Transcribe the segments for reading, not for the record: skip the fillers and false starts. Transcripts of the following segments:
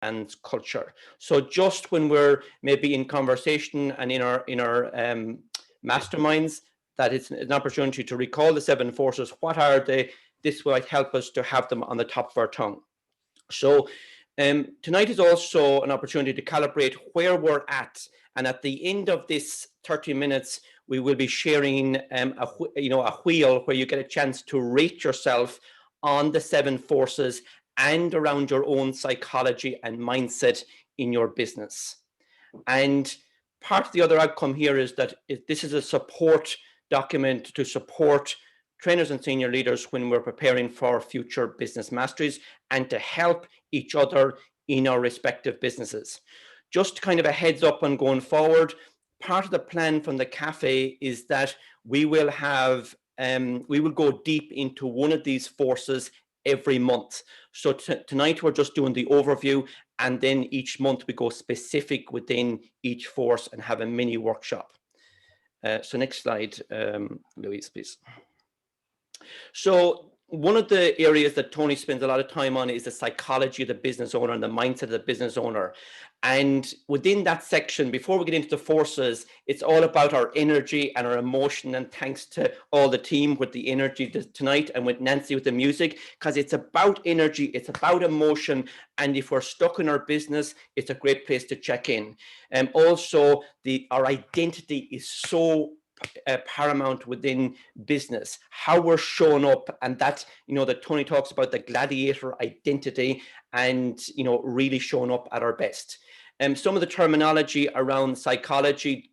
and culture. So just when we're maybe in conversation and in our masterminds, that it's an opportunity to recall the 7 forces. What are they? This might help us to have them on the top of our tongue. So tonight is also an opportunity to calibrate where we're at. And at the end of this 30 minutes, we will be sharing a wheel where you get a chance to rate yourself on the 7 forces and around your own psychology and mindset in your business. And part of the other outcome here is that this is a support document to support trainers and senior leaders when we're preparing for future business masteries and to help each other in our respective businesses. Just kind of a heads up on going forward, part of the plan from the cafe is that we will go deep into one of these forces every month. So tonight we're just doing the overview, and then each month we go specific within each force and have a mini workshop. So next slide, Louise, please. So one of the areas that Tony spends a lot of time on is the psychology of the business owner and the mindset of the business owner. And within that section, before we get into the forces, it's all about our energy and our emotion. And thanks to all the team with the energy tonight and with Nancy with the music, because it's about energy, it's about emotion. And if we're stuck in our business, it's a great place to check in. And also our identity is so paramount within business, how we're showing up, and that that Tony talks about, the gladiator identity, and really showing up at our best. Some of the terminology around psychology,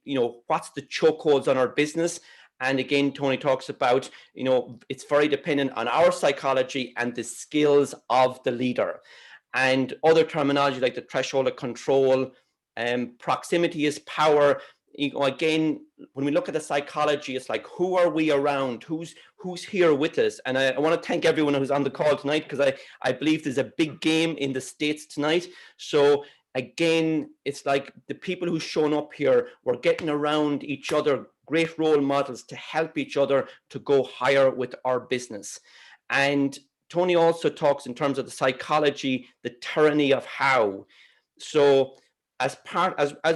what's the chokeholds on our business, and again Tony talks about it's very dependent on our psychology and the skills of the leader. And other terminology like the threshold of control, proximity is power. Again, when we look at the psychology, it's like, who are we around? Who's here with us? And I want to thank everyone who's on the call tonight, because I believe there's a big game in the States tonight. So again, it's like the people who've shown up here, we're getting around each other, great role models to help each other to go higher with our business. And Tony also talks in terms of the psychology, the tyranny of how. So as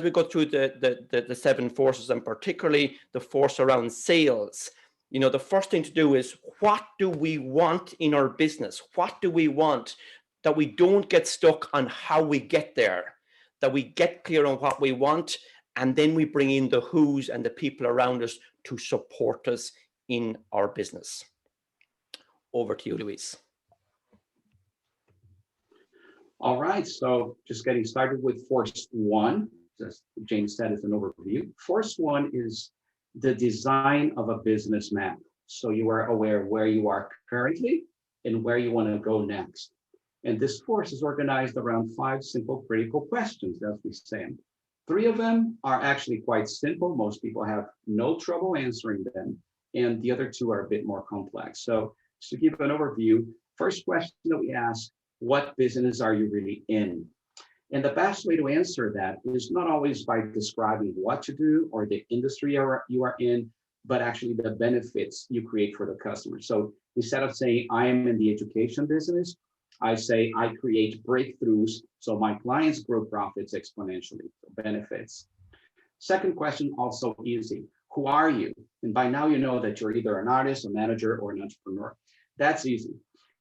we go through the 7 forces, and particularly the force around sales, the first thing to do is, what do we want in our business? What do we want? That we don't get stuck on how we get there, that we get clear on what we want, and then we bring in the who's and the people around us to support us in our business. Over to you, Luis. All right, so just getting started with force 1, as James said, is an overview. Force 1 is the design of a business map. So you are aware where you are currently and where you want to go next. And this force is organized around 5 simple critical questions, as we say. 3 of them are actually quite simple. Most people have no trouble answering them. And the other 2 are a bit more complex. So just to give an overview, first question that we ask, what business are you really in? And the best way to answer that is not always by describing what to do or the industry you are in, but actually the benefits you create for the customer. So instead of saying I am in the education business, I say I create breakthroughs so my clients grow profits exponentially, so benefits. Second question, also easy. Who are you? And by now you know that you're either an artist, a manager, or an entrepreneur. That's easy.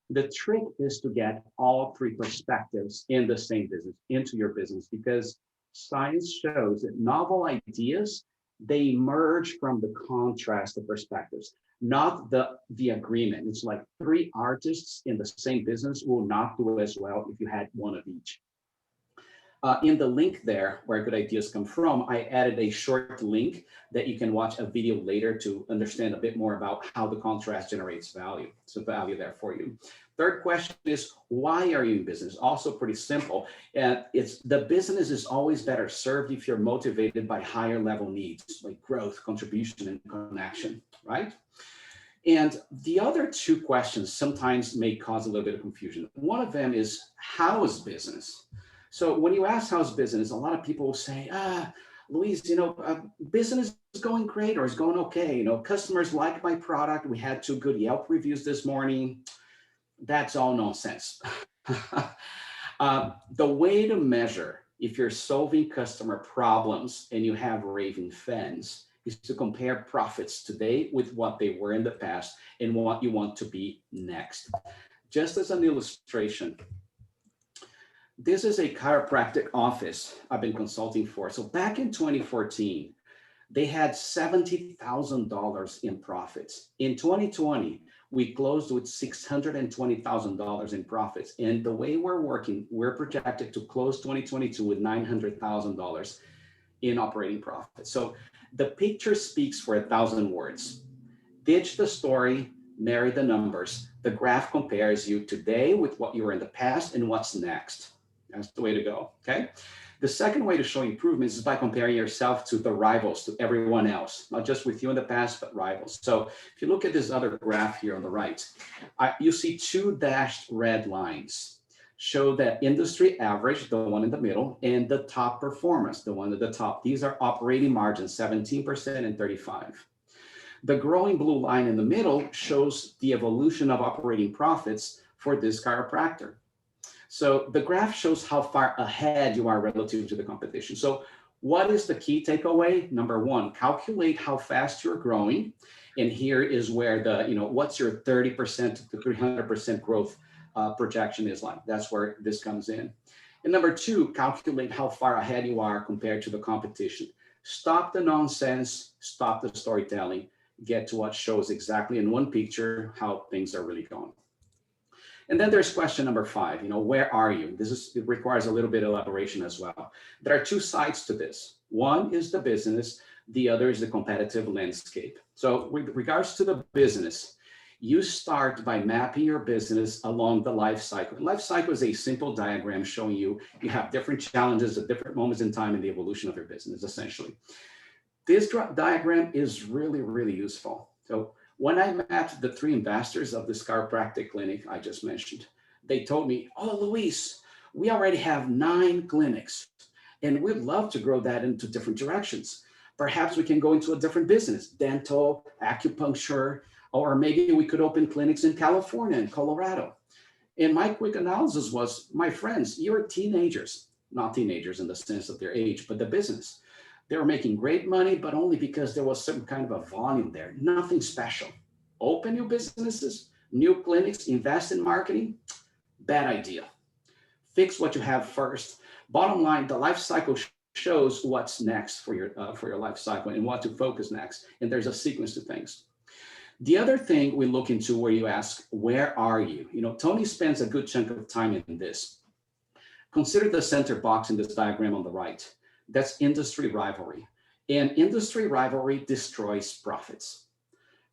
The trick is to get all 3 perspectives in the same business, into your business, because science shows that novel ideas, they emerge from the contrast of perspectives, not the agreement. It's like 3 artists in the same business will not do as well if you had one of each. In the link there, where good ideas come from, I added a short link that you can watch a video later to understand a bit more about how the contrast generates value. So value there for you. Third question is, why are you in business? Also pretty simple. And it's the business is always better served if you're motivated by higher level needs like growth, contribution, and connection, right? And the other 2 questions sometimes may cause a little bit of confusion. One of them is, how is business? So when you ask how's business, a lot of people will say, Luis, business is going great or is going okay. Customers like my product. We had 2 good Yelp reviews this morning. That's all nonsense. The way to measure if you're solving customer problems and you have raving fans is to compare profits today with what they were in the past and what you want to be next. Just as an illustration, this is a chiropractic office I've been consulting for. So back in 2014, they had $70,000 in profits. In 2020, we closed with $620,000 in profits. And the way we're working, we're projected to close 2022 with $900,000 in operating profit. So the picture speaks for 1,000 words. Ditch the story, marry the numbers. The graph compares you today with what you were in the past and what's next. That's the way to go, okay? The second way to show improvements is by comparing yourself to the rivals, to everyone else, not just with you in the past, but rivals. So if you look at this other graph here on the right, you see two dashed red lines show that industry average, the one in the middle, and the top performance, the one at the top. These are operating margins, 17% and 35%. The growing blue line in the middle shows the evolution of operating profits for this chiropractor. So the graph shows how far ahead you are relative to the competition. So what is the key takeaway? Number one, calculate how fast you're growing. And here is where what's your 30% to 300% growth projection is like. That's where this comes in. And number two, calculate how far ahead you are compared to the competition. Stop the nonsense, stop the storytelling, get to what shows exactly in one picture how things are really going. And then there's question number 5, where are you? It requires a little bit of elaboration as well. There are two sides to this. One is the business, the other is the competitive landscape. So with regards to the business, you start by mapping your business along the life cycle. Life cycle is a simple diagram showing you have different challenges at different moments in time in the evolution of your business, essentially. This diagram is really, really useful. So when I met the 3 investors of this chiropractic clinic I just mentioned, they told me, "Oh, Luis, we already have 9 clinics and we'd love to grow that into different directions. Perhaps we can go into a different business, dental, acupuncture, or maybe we could open clinics in California and Colorado." And my quick analysis was, my friends, you're teenagers, not teenagers in the sense of their age, but the business. They were making great money, but only because there was some kind of a volume there, nothing special. Open new businesses, new clinics, invest in marketing, bad idea. Fix what you have first. Bottom line, the life cycle shows what's next for your life cycle and what to focus next. And there's a sequence to things. The other thing we look into where you ask, where are you? Tony spends a good chunk of time in this. Consider the center box in this diagram on the right. That's industry rivalry. And industry rivalry destroys profits.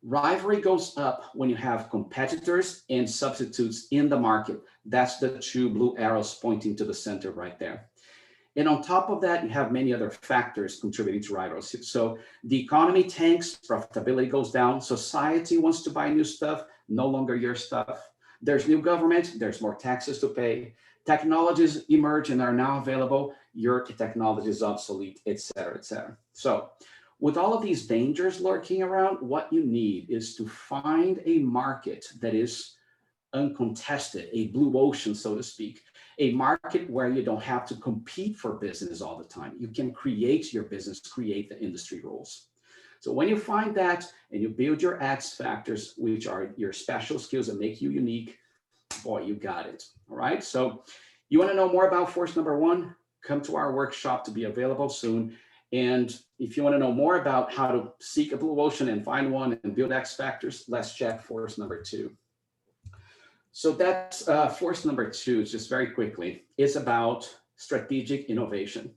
Rivalry goes up when you have competitors and substitutes in the market. That's the 2 blue arrows pointing to the center right there. And on top of that, you have many other factors contributing to rivalry. So the economy tanks, profitability goes down, society wants to buy new stuff, no longer your stuff. There's new government, there's more taxes to pay. Technologies emerge and are now available, your technology is obsolete, et cetera, et cetera. So with all of these dangers lurking around, what you need is to find a market that is uncontested, a blue ocean, so to speak, a market where you don't have to compete for business all the time. You can create your business, create the industry rules. So when you find that and you build your X factors, which are your special skills that make you unique, boy, you got it. All right. So you want to know more about force number 1? Come to our workshop to be available soon. And if you want to know more about how to seek a blue ocean and find one and build X factors, let's check force number 2. So that's force number 2, just very quickly, is about strategic innovation.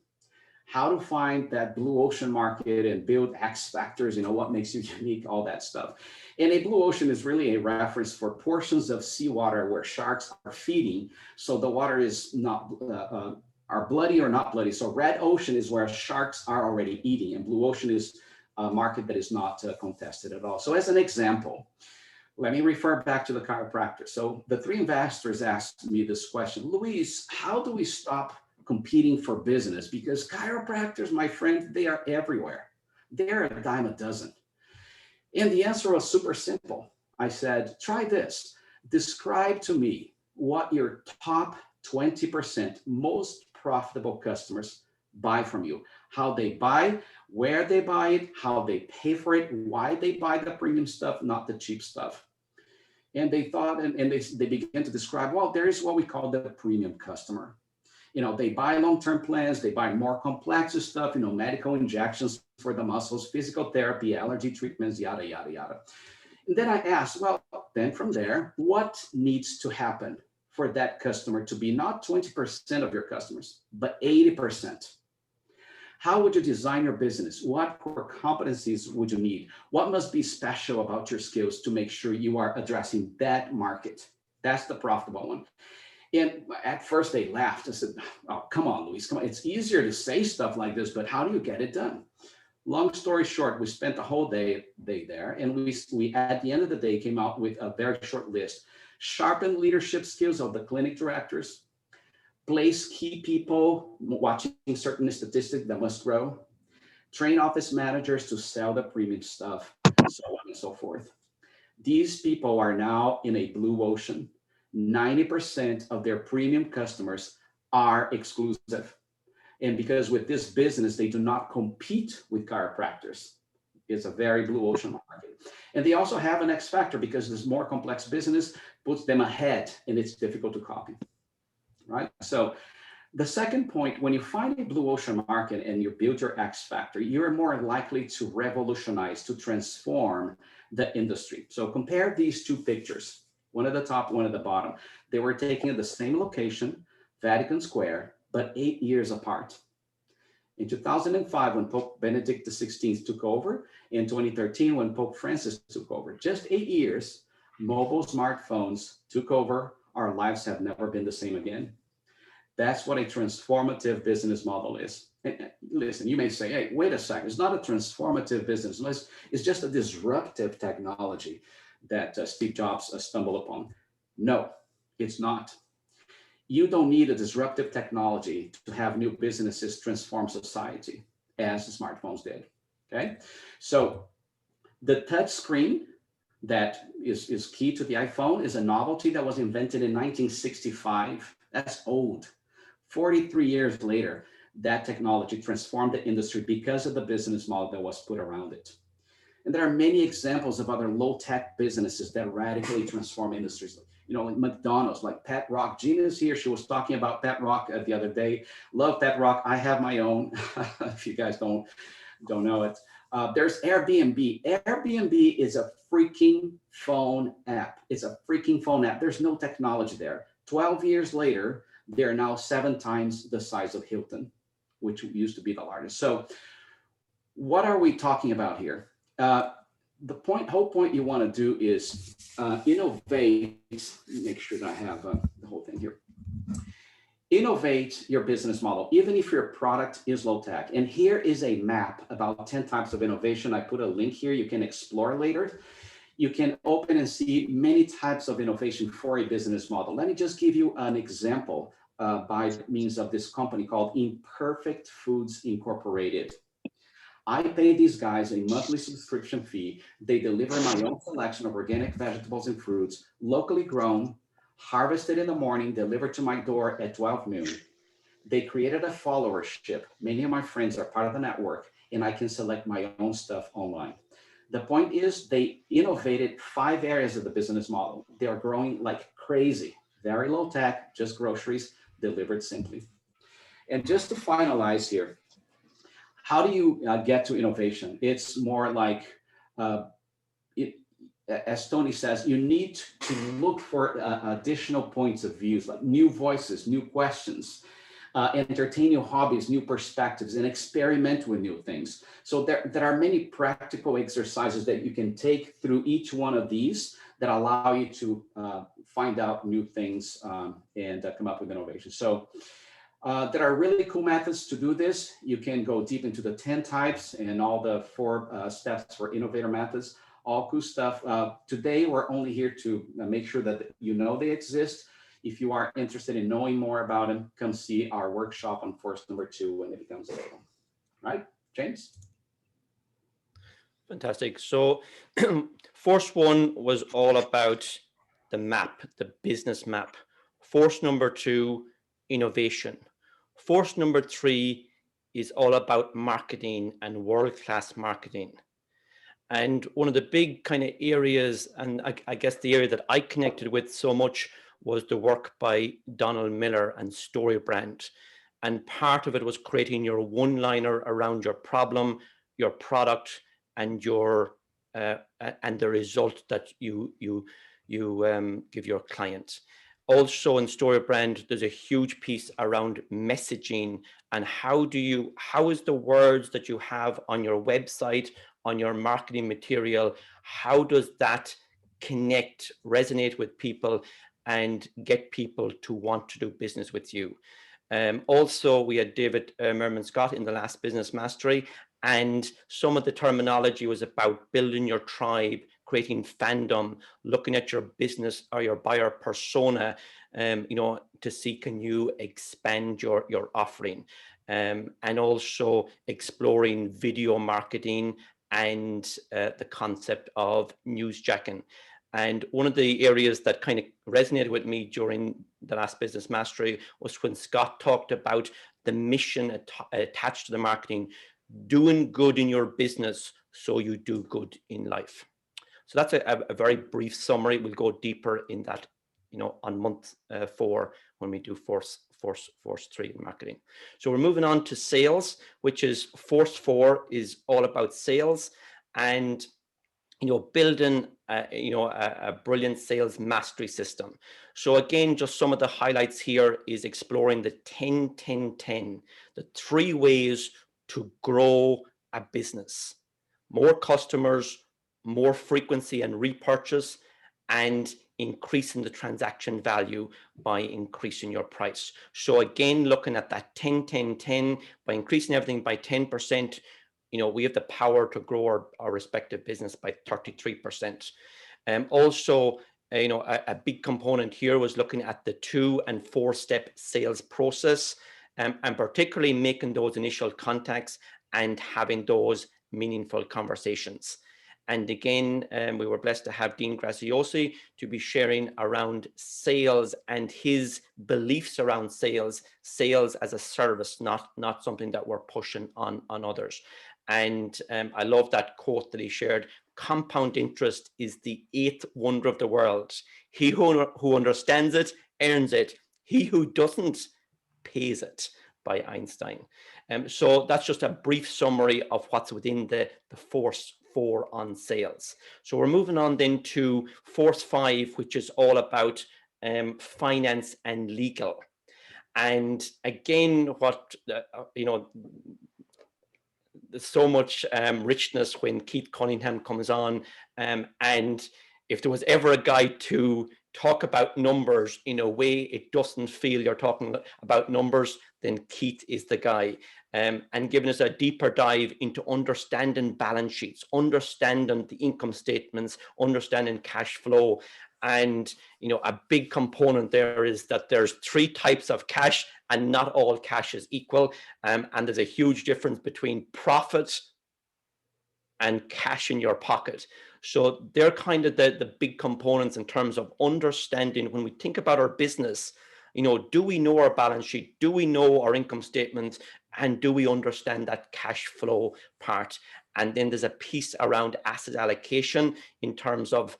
How to find that blue ocean market and build X factors, what makes you unique, all that stuff. And a blue ocean is really a reference for portions of seawater where sharks are feeding. So the water is not are bloody or not bloody. So red ocean is where sharks are already eating, and blue ocean is a market that is not contested at all. So as an example, let me refer back to the chiropractor. So the 3 investors asked me this question, Luis, how do we stop competing for business? Because chiropractors, my friend, they are everywhere. They're a dime a dozen. And the answer was super simple. I said, try this. Describe to me what your top 20% most profitable customers buy from you. How they buy, where they buy it, how they pay for it, why they buy the premium stuff, not the cheap stuff. And they thought, and they began to describe, well, there is what we call the premium customer. They buy long-term plans, they buy more complex stuff, medical injections for the muscles, physical therapy, allergy treatments, yada, yada, yada. And then I asked, well, then from there, what needs to happen for that customer to be not 20% of your customers, but 80%? How would you design your business? What core competencies would you need? What must be special about your skills to make sure you are addressing that market? That's the profitable one. And at first they laughed. I said, oh, come on, Luis, come on. It's easier to say stuff like this, but how do you get it done? Long story short, we spent the whole day there, and we at the end of the day came out with a very short list. Sharpen leadership skills of the clinic directors, place key people watching certain statistics that must grow, train office managers to sell the premium stuff, so on and so forth. These people are now in a blue ocean. 90% of their premium customers are exclusive. And because with this business, they do not compete with chiropractors. It's a very blue ocean market. And they also have an X factor because this more complex business puts them ahead and it's difficult to copy, right? So the second point, when you find a blue ocean market and you build your X factor, you're more likely to revolutionize, to transform the industry. So compare these two pictures, one at the top, one at the bottom. They were taken at the same location, Vatican Square, but 8 years apart. In 2005, when Pope Benedict XVI took over, in 2013, when Pope Francis took over, just 8 years, mobile smartphones took over. Our lives have never been the same again. That's what a transformative business model is. And listen, you may say, hey, wait a second, it's not a transformative business. It's just a disruptive technology that Steve Jobs stumbled upon. No, it's not. You don't need a disruptive technology to have new businesses transform society as the smartphones did, okay? So the touch screen that is key to the iPhone is a novelty that was invented in 1965. That's old. 43 years later, that technology transformed the industry because of the business model that was put around it. And there are many examples of other low-tech businesses that radically transform industries. Like McDonald's, like Pat Rock. Gina's here. She was talking about Pat Rock the other day. Love Pat Rock. I have my own. If you guys don't know it. There's Airbnb. Airbnb is a freaking phone app. It's a freaking phone app. There's no technology there. 12 years later, they're now 7 times the size of Hilton, which used to be the largest. So what are we talking about here? The whole point you want to do is innovate. Make sure that I have the whole thing here. Innovate your business model, even if your product is low tech. And here is a map about 10 types of innovation. I put a link here. You can explore later. You can open and see many types of innovation for a business model. Let me just give you an example by means of this company called Imperfect Foods Incorporated. I pay these guys a monthly subscription fee. They deliver my own selection of organic vegetables and fruits, locally grown, harvested in the morning, delivered to my door at 12 noon. They created a followership. Many of my friends are part of the network, and I can select my own stuff online. The point is they innovated 5 areas of the business model. They are growing like crazy, very low tech, just groceries delivered simply. And just to finalize here, how do you get to innovation? It's more like, as Tony says, you need to look for additional points of views, like new voices, new questions, entertain new hobbies, new perspectives, and experiment with new things. So there are many practical exercises that you can take through each one of these that allow you to find out new things and come up with innovation. So there are really cool methods to do this. You can go deep into the 10 types and all the 4 steps for innovator methods, all cool stuff. Today, we're only here to make sure that you know they exist. If you are interested in knowing more about them, come see our workshop on force number 2 when it becomes available. Right, James? Fantastic. So force 1 was all about the map, the business map. Force number 2 innovation. Force number 3 is all about marketing and world-class marketing. And one of the big kind of areas, and I guess the area that I connected with so much, was the work by Donald Miller and StoryBrand. And part of it was creating your one-liner around your problem, your product, and your and the result that you give your client. Also in StoryBrand, there's a huge piece around messaging and how is the words that you have on your website, on your marketing material, how does that connect, resonate with people and get people to want to do business with you? Also, we had David Merriman Scott in the last Business Mastery, and some of the terminology was about building your tribe, creating fandom, looking at your business or your buyer persona, to see can you expand your offering, and also exploring video marketing and the concept of newsjacking. And one of the areas that kind of resonated with me during the last Business Mastery was when Scott talked about the mission attached to the marketing, doing good in your business so you do good in life. So that's a very brief summary. We'll go deeper in that, on month 4 when we do force 3 in marketing. So we're moving on to sales, which is force 4 is all about sales and building a brilliant sales mastery system. So again, just some of the highlights here is exploring the 10-10-10, the 3 ways to grow a business: more customers, more frequency and repurchase, and increasing the transaction value by increasing your price. So again, looking at that 10-10-10, by increasing everything by 10%, we have the power to grow our respective business by 33%. Also, a big component here was looking at the 2- and 4-step sales process, and particularly making those initial contacts and having those meaningful conversations. And again, we were blessed to have Dean Graziosi to be sharing around sales and his beliefs around sales as a service, not something that we're pushing on others. And I love that quote that he shared: compound interest is the 8th wonder of the world. He who understands it earns it. He who doesn't pays it, by Einstein. So that's just a brief summary of what's within the force 4 on sales. So we're moving on then to force 5, which is all about finance and legal. And again, what there's so much richness when Keith Cunningham comes on, and if there was ever a guy to talk about numbers in a way it doesn't feel you're talking about numbers, then Keith is the guy, and giving us a deeper dive into understanding balance sheets, understanding the income statements, understanding cash flow. And a big component there is that there's 3 types of cash, and not all cash is equal, and there's a huge difference between profit and cash in your pocket. So they're kind of the big components in terms of understanding when we think about our business. Do we know our balance sheet? Do we know our income statement? And do we understand that cash flow part? And then there's a piece around asset allocation in terms of,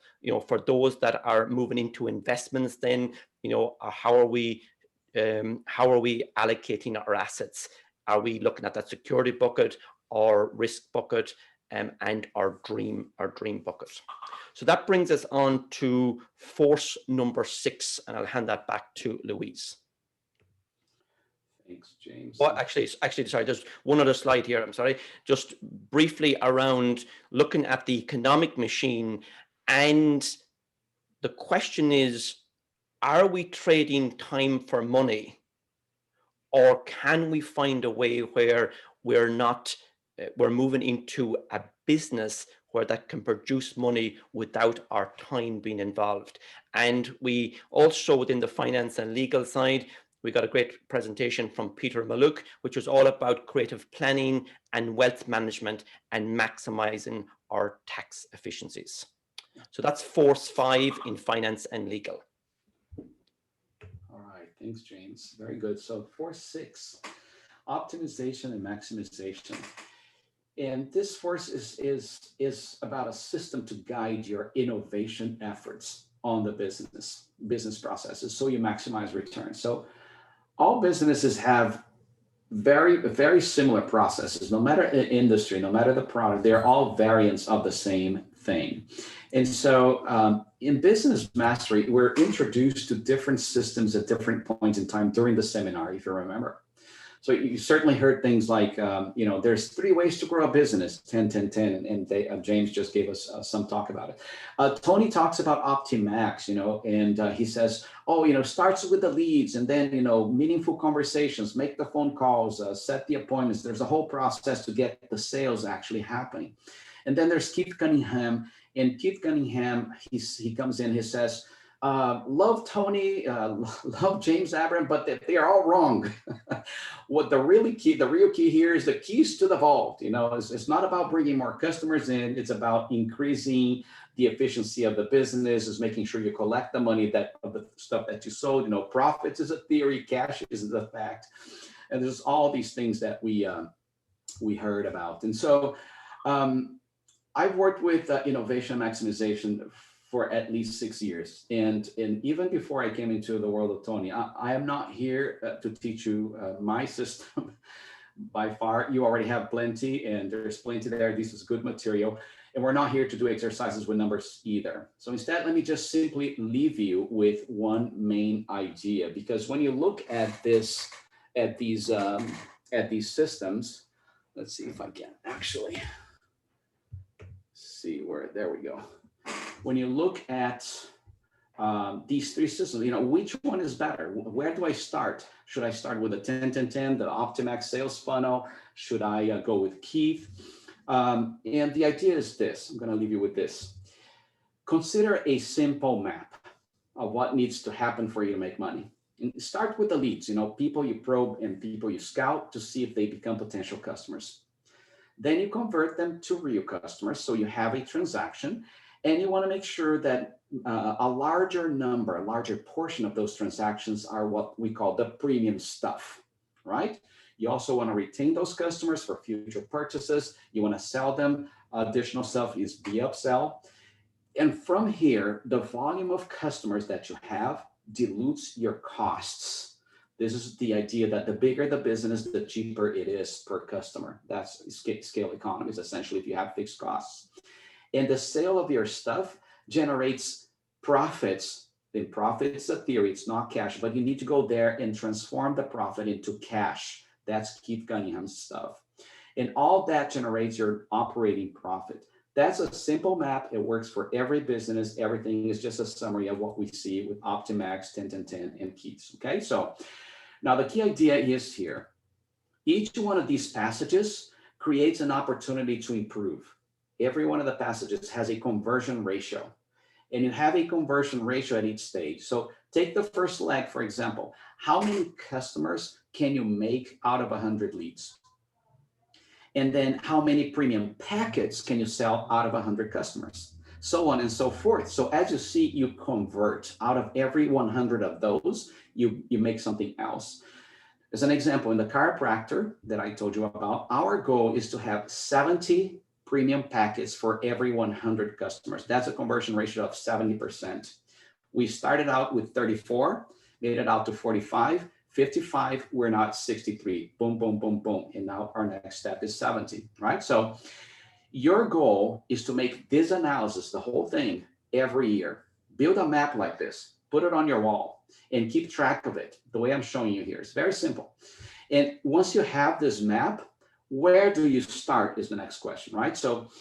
for those that are moving into investments, then, how are we allocating our assets? Are we looking at that security bucket or risk bucket, and our dream bucket? So that brings us on to force number 6, and I'll hand that back to Luiz. Thanks, James. Well, actually, sorry, there's one other slide here. I'm sorry. Just briefly around looking at the economic machine. And the question is, are we trading time for money? Or can we find a way where we're moving into a business where that can produce money without our time being involved? And we also, within the finance and legal side, we got a great presentation from Peter Maluk, which was all about creative planning and wealth management and maximizing our tax efficiencies. So that's force 5 in finance and legal. All right, Thanks, James. Very good. So force 6, optimization and maximization. And this force is about a system to guide your innovation efforts on the business processes, so you maximize returns. So all businesses have very similar processes, no matter the industry, no matter the product, they're all variants of the same thing. And so in business mastery, we're introduced to different systems at different points in time during the seminar, if you remember. So you certainly heard things like, there's 3 ways to grow a business, 10, 10, 10, and James just gave us some talk about it. Tony talks about Optimax, and he says, starts with the leads and then, meaningful conversations, make the phone calls, set the appointments. There's a whole process to get the sales actually happening. And then there's Keith Cunningham, and Keith Cunningham, he comes in, he says, love Tony, love James Abram, but they are all wrong. What the real key here is the keys to the vault. It's not about bringing more customers in. It's about increasing the efficiency of the business, is making sure you collect the money of the stuff that you sold. Profits is a theory, cash is a fact. And there's all these things that we heard about. And so I've worked with innovation maximization for at least 6 years. And even before I came into the world of Tony, I am not here to teach you my system. By far, you already have plenty, and there's plenty there. This is good material. And we're not here to do exercises with numbers either. So instead, let me just simply leave you with one main idea, because when you look at these systems, let's see if I can actually see where, there we go. When you look at these 3 systems, which one is better? Where do I start? Should I start with the 10, 10, 10, the Optimax sales funnel? Should I go with Keith? And the idea is this. I'm going to leave you with this. Consider a simple map of what needs to happen for you to make money. And start with the leads, people you probe and people you scout to see if they become potential customers. Then you convert them to real customers, so you have a transaction. And you want to make sure that a larger portion of those transactions are what we call the premium stuff, right? You also want to retain those customers for future purchases. You want to sell them additional stuff, is the upsell. And from here, the volume of customers that you have dilutes your costs. This is the idea that the bigger the business, the cheaper it is per customer. That's scale economies, essentially, if you have fixed costs. And the sale of your stuff generates profits. And profits, a theory, it's not cash, but you need to go there and transform the profit into cash. That's Keith Cunningham's stuff. And all that generates your operating profit. That's a simple map. It works for every business. Everything is just a summary of what we see with Optimax, 10, 10, 10, and Keith's. Okay, so now the key idea is here. Each one of these passages creates an opportunity to improve. Every one of the passages has a conversion ratio, and you have a conversion ratio at each stage. So take the first leg, for example. How many customers can you make out of 100 leads? And then how many premium packets can you sell out of 100 customers? So on and so forth. So as you see, you convert out of every 100 of those, you make something else. As an example, in the chiropractor that I told you about, our goal is to have 70 premium packets for every 100 customers. That's a conversion ratio of 70%. We started out with 34, made it out to 45, 55, we're now at 63. Boom, boom, boom, boom. And now our next step is 70, right? So your goal is to make this analysis, the whole thing, every year. Build a map like this, put it on your wall, and keep track of it the way I'm showing you here. It's very simple. And once you have this map, where do you start is the next question, right? So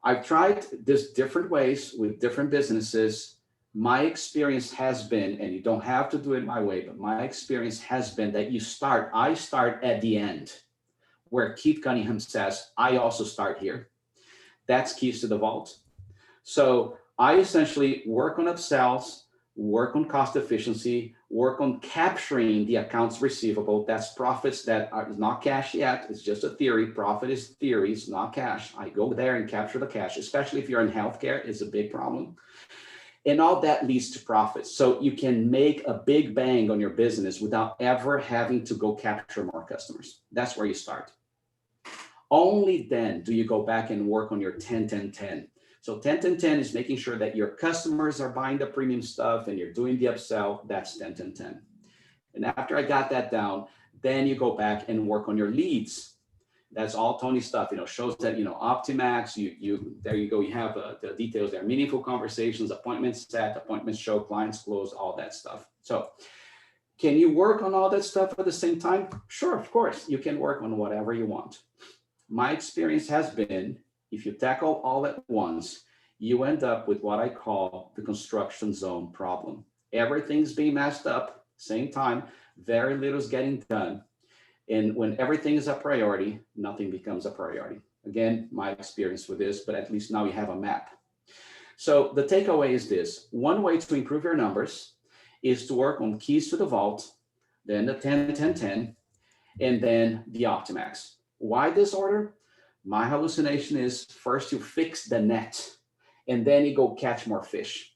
I've tried this different ways with different businesses. My experience has been, and you don't have to do it my way, but my experience has been that I start at the end, where Keith Cunningham says, I also start here. That's keys to the vault. So I essentially work on upsells, work on cost efficiency, work on capturing the accounts receivable. That's profits that are not cash yet. It's just a theory. Profit is theory, it's not cash. I go there and capture the cash, especially if you're in healthcare, it's a big problem. And all that leads to profits. So you can make a big bang on your business without ever having to go capture more customers. That's where you start. Only then do you go back and work on your 10-10-10. So 10-10-10 is making sure that your customers are buying the premium stuff and you're doing the upsell. That's 10-10-10. And after I got that down, then you go back and work on your leads. That's all Tony stuff, shows that, Optimax, there you go. You have the details there, meaningful conversations, appointments set, appointments show, clients close, all that stuff. So can you work on all that stuff at the same time? Sure, of course, you can work on whatever you want. My experience has been, if you tackle all at once, you end up with what I call the construction zone problem. Everything's being messed up, same time, very little is getting done. And when everything is a priority, nothing becomes a priority. Again, my experience with this, but at least now you have a map. So the takeaway is this: one way to improve your numbers is to work on keys to the vault, then the 10-10-10, and then the Optimax. Why this order? My hallucination is first you fix the net, and then you go catch more fish.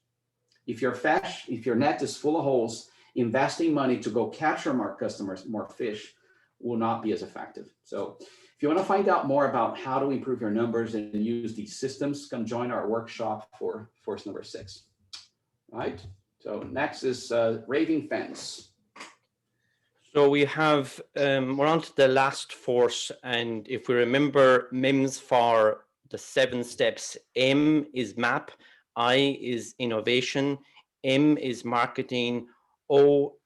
If your net is full of holes, investing money to go capture more customers, more fish, will not be as effective. So if you want to find out more about how to improve your numbers and use these systems, come join our workshop for force number 6. All right. So next is raving fans. So we have, we're on to the last force. And if we remember MIMS for the 7 steps, M is map, I is innovation, M is marketing, O,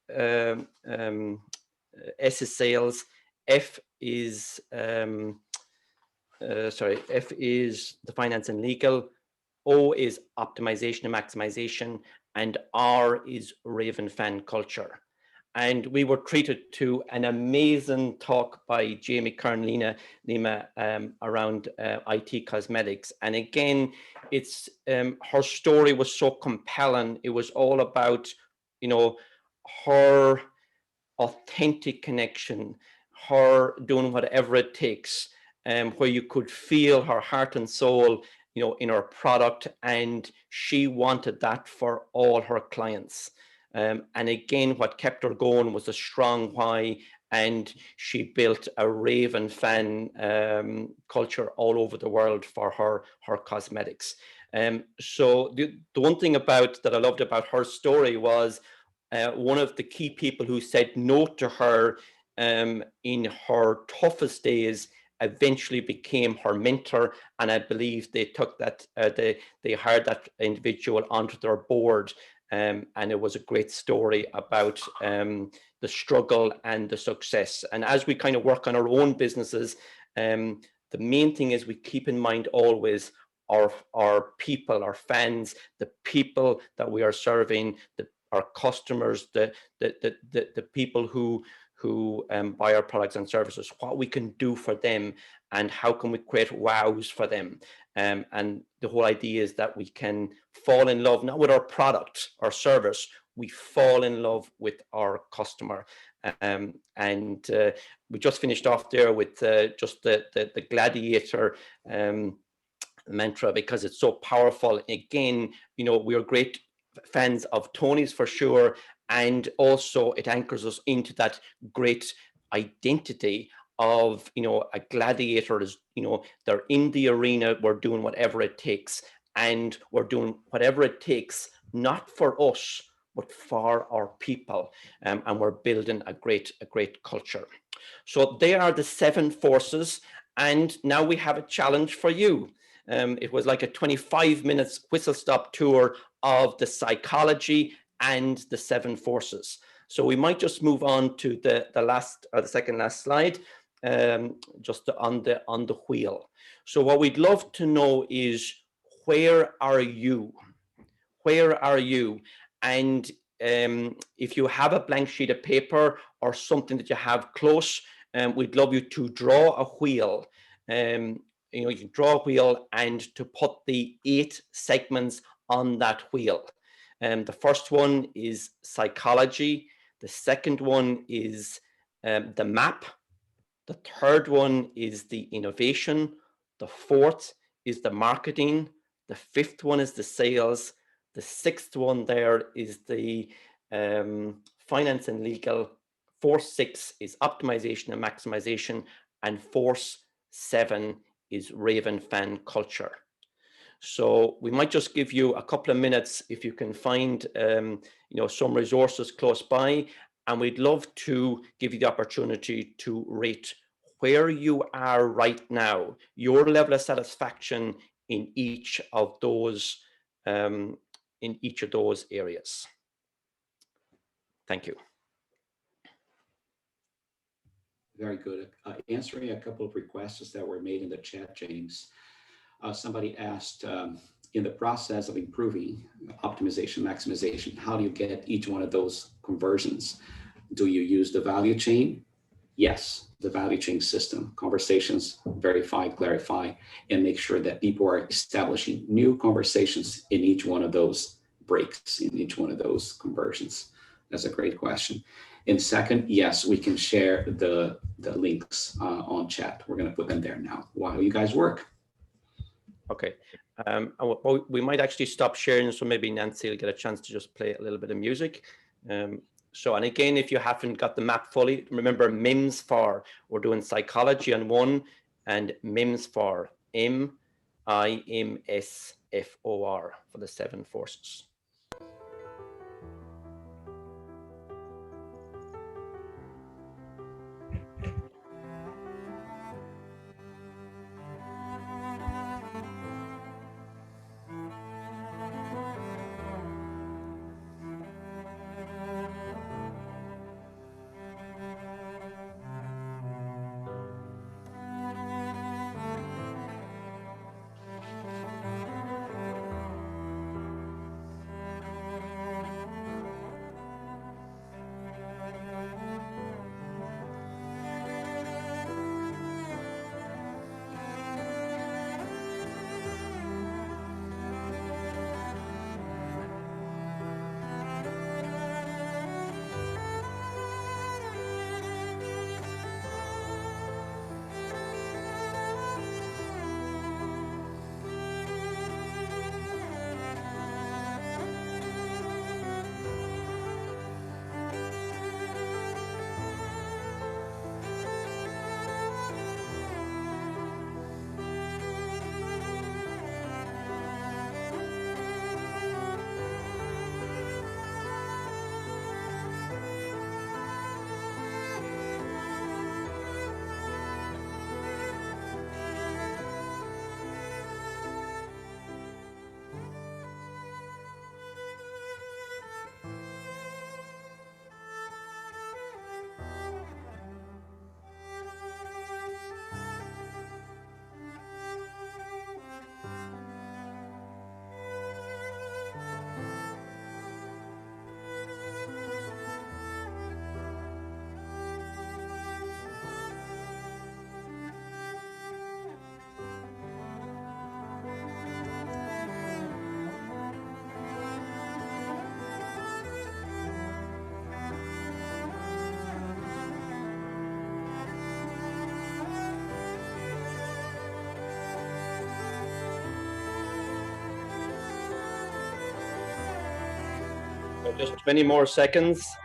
S is sales, F is F is the finance and legal, O is optimization and maximization, and R is Raven fan culture. And we were treated to an amazing talk by Jamie Kern Lima around IT cosmetics. And again, it's her story was so compelling. It was all about, her authentic connection, her doing whatever it takes, where you could feel her heart and soul, in her product, and she wanted that for all her clients. And again, what kept her going was a strong why, and she built a Raven fan culture all over the world for her cosmetics. So the one thing that I loved about her story was one of the key people who said no to her in her toughest days eventually became her mentor, and I believe they took that they hired that individual onto their board, and it was a great story about the struggle and the success. And as we kind of work on our own businesses, the main thing is we keep in mind always our people, our fans, the people that we are serving, our customers, the people who buy our products and services, what we can do for them, and how can we create wows for them. And the whole idea is that we can fall in love, not with our product or service, we fall in love with our customer. And we just finished off there with just the gladiator mantra, because it's so powerful. Again, we are great fans of Tony's for sure, and also it anchors us into that great identity of a gladiator is they're in the arena, we're doing whatever it takes, and we're doing whatever it takes, not for us but for our people, and we're building a great culture. So they are the 7 forces, and now we have a challenge for you. It was like a 25 minutes whistle stop tour of the psychology and the 7 forces. So we might just move on to the last or the second last slide, just on the wheel. So what we'd love to know is, where are you? Where are you? And if you have a blank sheet of paper or something that you have close, we'd love you to draw a wheel. You can draw a wheel and to put the 8 segments on that wheel. The first one is psychology. The second one is the map. The third one is the innovation. The fourth is the marketing. The fifth one is the sales. The sixth one there is the finance and legal. Force 6 is optimization and maximization, and force 7 is Raven fan culture. So we might just give you a couple of minutes if you can find some resources close by, and we'd love to give you the opportunity to rate where you are right now, your level of satisfaction in each of those areas. Thank you. Very good. Answering a couple of requests that were made in the chat, James. Somebody asked, in the process of improving optimization, maximization, how do you get each one of those conversions? Do you use the value chain? Yes, the value chain system, conversations, verify, clarify, and make sure that people are establishing new conversations in each one of those breaks, in each one of those conversions. That's a great question. And second, yes, we can share the links on chat. We're going to put them there now while you guys work. Okay. We might actually stop sharing, so maybe Nancy will get a chance to just play a little bit of music. And again, if you haven't got the map fully, remember MIMS for, we're doing psychology on one, and MIMS for MIMSFOR for the 7 forces. Just 20 more seconds.